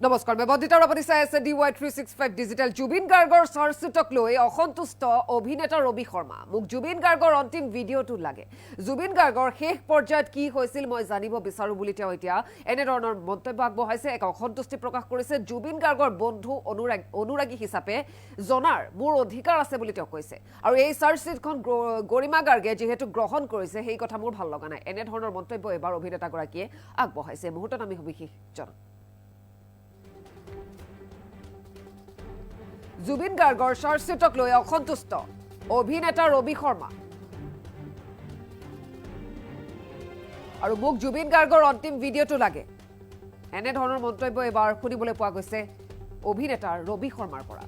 নমস্কাৰ বেবদিতাৰ আপুনি চাই আছে DY365 ডিজিটেল জুবিন গাৰ্গৰ চাৰ্জশ্বিটক লৈ অসন্তুষ্ট অভিনেতা ৰবি শৰ্মা মোক জুবিন গাৰ্গৰ অন্তিম ভিডিঅ'টো লাগে জুবিন গাৰ্গৰ শেষ পৰ্যায়ত কি হৈছিল মই জানিব বিচাৰো বুলি তেওঁ এতিয়া এনেধৰণৰ মন্তব্য আগবঢ়াইছে এক অসন্তুষ্টি প্ৰকাশ কৰিছে জুবিন গাৰ্গৰ বন্ধু অনুৰাগী হিচাপে জনাৰ মোৰ অধিকাৰ আছে বুলি তেওঁ কৈছে আৰু এই চাৰ্জশ্বিটখন গৰিমা গাৰ্গে যেহেতু গ্ৰহণ কৰিছে সেই কথা মোৰ ভাল লগা নাই এনেধৰণৰ মন্তব্য এবাৰ অভিনেতাগৰাকীয়ে আগবঢ়াইছে মুহূৰ্তত আমি সবিশেষ জনাম জুবিন গাৰ্গৰ চাৰ্জশ্বিটক লৈ অসন্তুষ্ট অভিনেতা ৰবি শৰ্মা আৰু মোক জুবিন গাৰ্গৰ অন্তিম ভিডিঅ'টো লাগে এনেধৰণৰ মন্তব্য এবাৰ শুনিবলৈ পোৱা গৈছে অভিনেতা ৰবি শৰ্মাৰ পৰা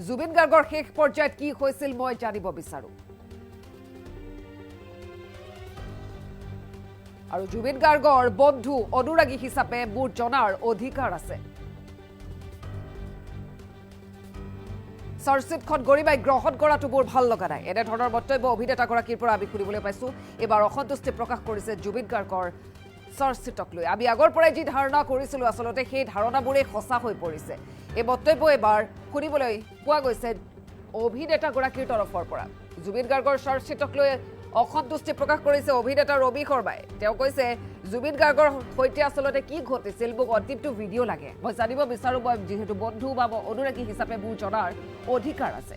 জুবিন গাৰ্গৰ শেষ পৰ্যায়ত কি হৈছিল মই জানিব বিচাৰো আৰু জুবিন গাৰ্গৰ বন্ধু অনুৰাগী হিচাপে মোৰ জনাৰ অধিকাৰ আছে চাৰ্জশ্বিটখন গৰিমাই গ্ৰহণ কৰাটো মোৰ ভাল লগা নাই এনেধৰণৰ মন্তব্য অভিনেতাগৰাকীৰ পৰা আমি শুনিবলৈ পাইছো এবাৰ অসন্তুষ্টি প্ৰকাশ কৰিছে জুবিন গাৰ্গৰ চাৰ্জশ্বিটক লৈ আমি আগৰ পৰাই যি ধাৰণা কৰিছিলো আচলতে সেই ধাৰণাবোৰেই সঁচা হৈ পৰিছে এই মন্তব্য এবাৰ শুনিবলৈ পোৱা গৈছে অভিনেতাগৰাকীৰ তৰফৰ পৰা জুবিন গাৰ্গৰ চাৰ্জশ্বিটক লৈ অসন্তুষ্টি প্ৰকাশ কৰিছে অভিনেতা ৰবি শৰ্মাই তেওঁ কৈছে জুবিন গাৰ্গৰ সৈতে আচলতে কি ঘটিছিল মোক অন্তিমটো ভিডিঅ' লাগে মই জানিব বিচাৰো মই যেহেতু বন্ধু বা অনুৰাগী হিচাপে মোৰ জনাৰ অধিকাৰ আছে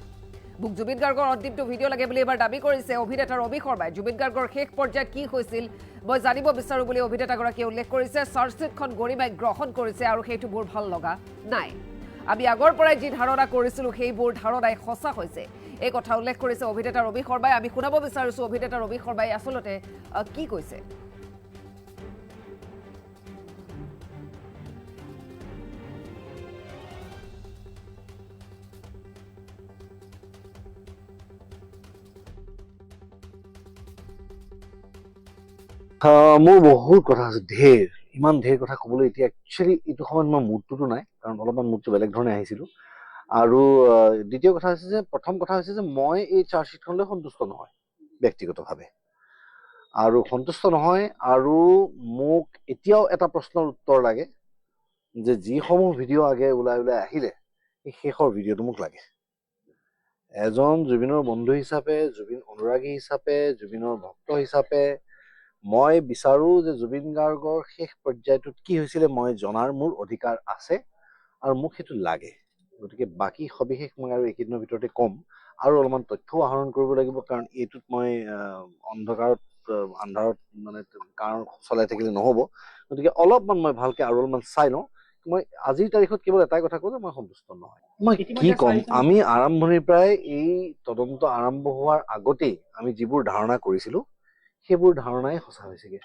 মোক জুবিন গাৰ্গৰ অন্তিমটো ভিডিঅ' লাগে বুলি এবাৰ দাবী কৰিছে অভিনেতা ৰবি শৰ্মাই জুবিন গাৰ্গৰ শেষ পৰ্যায়ত কি হৈছিল মই জানিব বিচাৰো বুলি অভিনেতাগৰাকীয়ে উল্লেখ কৰিছে চাৰ্জশ্বিটখন গৰিমাই গ্ৰহণ কৰিছে আৰু সেইটো মোৰ ভাল লগা নাই আমি আগৰ পৰাই যি ধাৰণা কৰিছিলো সেইবোৰ ধাৰণাই সঁচা হৈছে এই কথা উল্লেখ কৰিছে অভিনেতা ৰবি শৰ্মাই আমি শুনাব বিচাৰিছো অভিনেতা ৰবি শৰ্মাই আচলতে কি কৈছে মোৰ বহুত কথা আছে ইমান ঢেৰ কথা ক'বলৈ এতিয়া একচুৱেলি এইটো সময়ত মই মুডটোতো নাই কাৰণ অলপমান মুডটো বেলেগ ধৰণে আহিছিলোঁ আৰু দ্বিতীয় কথা হৈছে যে প্ৰথম কথা হৈছে যে মই এই চাৰ্জশ্বিটখনলৈ সন্তুষ্ট নহয় ব্যক্তিগতভাৱে আৰু সন্তুষ্ট নহয় আৰু মোক এতিয়াও এটা প্ৰশ্নৰ উত্তৰ লাগে যে যিসমূহ ভিডিঅ' আগে ওলাই আহিলে সেই শেষৰ ভিডিঅ'টো মোক লাগে এজন জুবিনৰ বন্ধু হিচাপে জুবিন অনুৰাগী হিচাপে জুবিনৰ ভক্ত হিচাপে মই বিচাৰো যে জুবিন গাৰ্গৰ শেষ পৰ্যায়টোত কি হৈছিলে মই জনাৰ মোৰ অধিকাৰ আছে আৰু মোক সেইটো লাগে গতিকে বাকী সবিশেষ মই আৰু এইকেইদিনৰ ভিতৰতে ক'ম আৰু অলপমান তথ্যও আহৰণ কৰিব লাগিব কাৰণ এইটোত মই আন্ধাৰত মানে কাৰণ চলাই থাকিলে নহ'ব গতিকে অলপমান মই ভালকে আৰু অলপমান চাই লওঁ মই আজিৰ তাৰিখত কেৱল এটাই কথা কওঁ যে মই সন্তুষ্ট নহয় মই কি ক'ম আমি আৰম্ভণিৰ পৰাই এই তদন্ত আৰম্ভ হোৱাৰ আগতেই আমি যিবোৰ ধাৰণা কৰিছিলো সেইবোৰ ধাৰণাই সঁচা হৈছেগে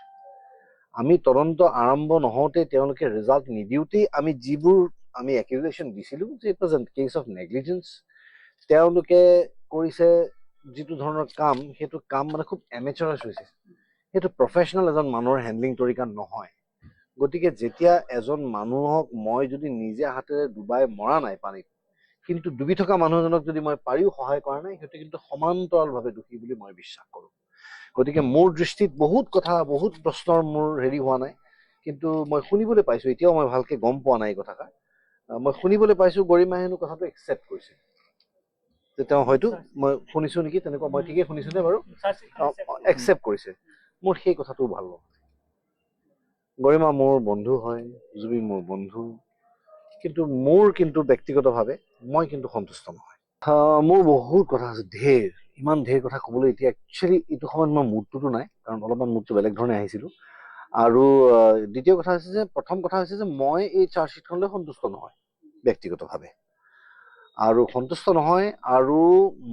আমি তদন্ত আৰম্ভ নহওঁতে তেওঁলোকে ৰিজাল্ট নিদিওঁতেই আমি যিবোৰ আমি একিউজেশ্যন দিছিলো যে it was a case of negligence তেওঁলোকে কৰিছে যিটো ধৰণৰ কাম সেইটো কাম মানে খুব এমেচাৰাছ হৈছে সেইটো প্ৰফেচনেল এজন মানুহৰ হেণ্ডলিং তৰিকা নহয় গতিকে যেতিয়া এজন মানুহক মই যদি নিজে হাতেৰে ডুবাই মৰা নাই পানীত কিন্তু ডুবি থকা মানুহজনক যদি মই পাৰিও সহায় কৰা নাই সেইটো কিন্তু সমান্তৰালভাৱে দোষী বুলি মই বিশ্বাস কৰোঁ গতিকে মোৰ দৃষ্টিত বহুত কথা বহুত প্ৰশ্নৰ মোৰ হেৰি হোৱা নাই কিন্তু মই শুনিবলৈ পাইছো এতিয়াও মই ভালকে গম পোৱা নাই এই কথাষাৰ মই শুনিবলৈ পাইছো গৰিমাই হেনো কথাটো একচেপ্ট কৰিছে যে তেওঁ হয়তো মই শুনিছো নেকি তেনেকুৱা মই ঠিকেই শুনিছো নে বাৰু একচেপ্ট কৰিছে মোৰ সেই কথাটো ভাল লগা গৰিমা মোৰ বন্ধু হয় জুবিন মোৰ বন্ধু কিন্তু মোৰ কিন্তু ব্যক্তিগতভাৱে মই কিন্তু সন্তুষ্ট নহয় মোৰ বহুত কথা আছে ইমান ঢেৰ কথা ক'বলৈ এতিয়া একচুৱেলি এইটো সময়ত মই মুডটোতো নাই কাৰণ অলপমান মুডটো বেলেগ ধৰণে আহিছিলোঁ আৰু দ্বিতীয় কথা হৈছে যে প্ৰথম কথা হৈছে যে মই এই চাৰ্জশ্বিটখনলৈ সন্তুষ্ট নহয় ব্যক্তিগতভাৱে আৰু সন্তুষ্ট নহয় আৰু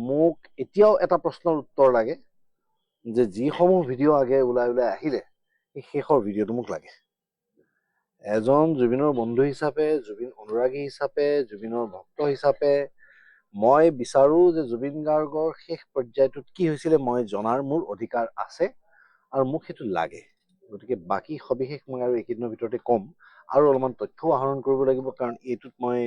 মোক এতিয়াও এটা প্ৰশ্নৰ উত্তৰ লাগে যে যিসমূহ ভিডিঅ' আগে ওলাই আহিলে সেই শেষৰ ভিডিঅ'টো মোক লাগে এজন জুবিনৰ বন্ধু হিচাপে জুবিন অনুৰাগী হিচাপে জুবিনৰ ভক্ত হিচাপে মই বিচাৰো যে জুবিন গাৰ্গৰ শেষ পৰ্যায়টোত কি হৈছিলে মই জনাৰ মোৰ অধিকাৰ আছে আৰু মোক সেইটো লাগে গতিকে বাকী সবিশেষ মই আৰু এইকেইদিনৰ ভিতৰতে ক'ম আৰু অলপমান তথ্যও আহৰণ কৰিব লাগিব কাৰণ এইটোত মই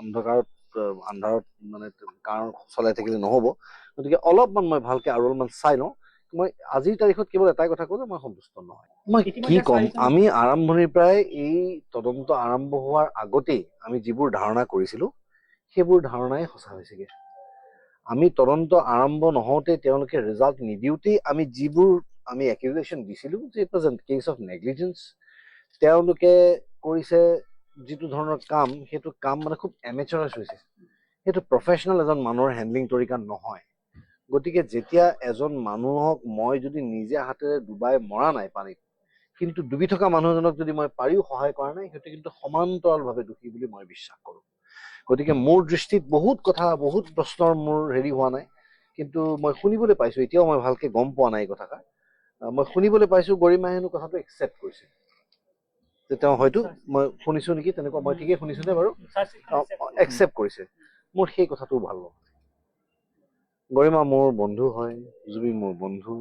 আন্ধাৰত মানে কাৰণ চলাই থাকিলে নহ'ব গতিকে অলপমান মই ভালকে আৰু অলপমান চাই লওঁ মই আজিৰ তাৰিখত কেৱল এটাই কথা কওঁ যে মই সন্তুষ্ট নহয়। মই কি ক'ম, আমি আৰম্ভণিৰ পৰাই এই তদন্ত আৰম্ভ হোৱাৰ আগতেই আমি যিবোৰ ধাৰণা কৰিছিলো সেইবোৰ ধাৰণাই সঁচা হৈছেগে। আমি তদন্ত আৰম্ভ নহওঁতে তেওঁলোকে ৰিজাল্ট নিদিওঁতেই আমি যিবোৰ আমি একিউজেশ্যন দিছিলো যে it was a case of negligence, তেওঁলোকে কৰিছে যিটো ধৰণৰ কাম, সেইটো কাম মানে খুব এমেচাৰাছ হৈছে। সেইটো প্ৰফেচনেল এজন মানুহৰ হেণ্ডলিং তৰিকা নহয়। গতিকে যেতিয়া এজন মানুহক মই যদি নিজে হাতেৰে ডুবাই মৰা নাই পানীত, কিন্তু ডুবি থকা মানুহজনক যদি মই পাৰিও সহায় কৰা নাই, সেইটো কিন্তু সমান্তৰালভাৱে দোষী বুলি মই বিশ্বাস কৰোঁ। গতিকে মোৰ দৃষ্টিত বহুত কথা, বহুত প্ৰশ্নৰ মোৰ হোৱা নাই, কিন্তু মই শুনিবলৈ পাইছো, এতিয়াও মই ভালকে গম পোৱা নাই এই কথাষাৰ, মই শুনিবলৈ পাইছো গৰিমাই হেনো কথাটো একচেপ্ট কৰিছে, যে তেওঁ হয়তো মই শুনিছো নেকি তেনেকুৱা, মই ঠিকেই শুনিছো নে বাৰু, একচেপ্ট কৰিছে। মোৰ সেই কথাটো ভাল লগা। গৰিমা মোৰ বন্ধু হয়, জুবিন মোৰ বন্ধু,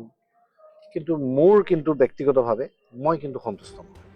কিন্তু মোৰ ব্যক্তিগতভাৱে মই কিন্তু সন্তুষ্ট নহয়।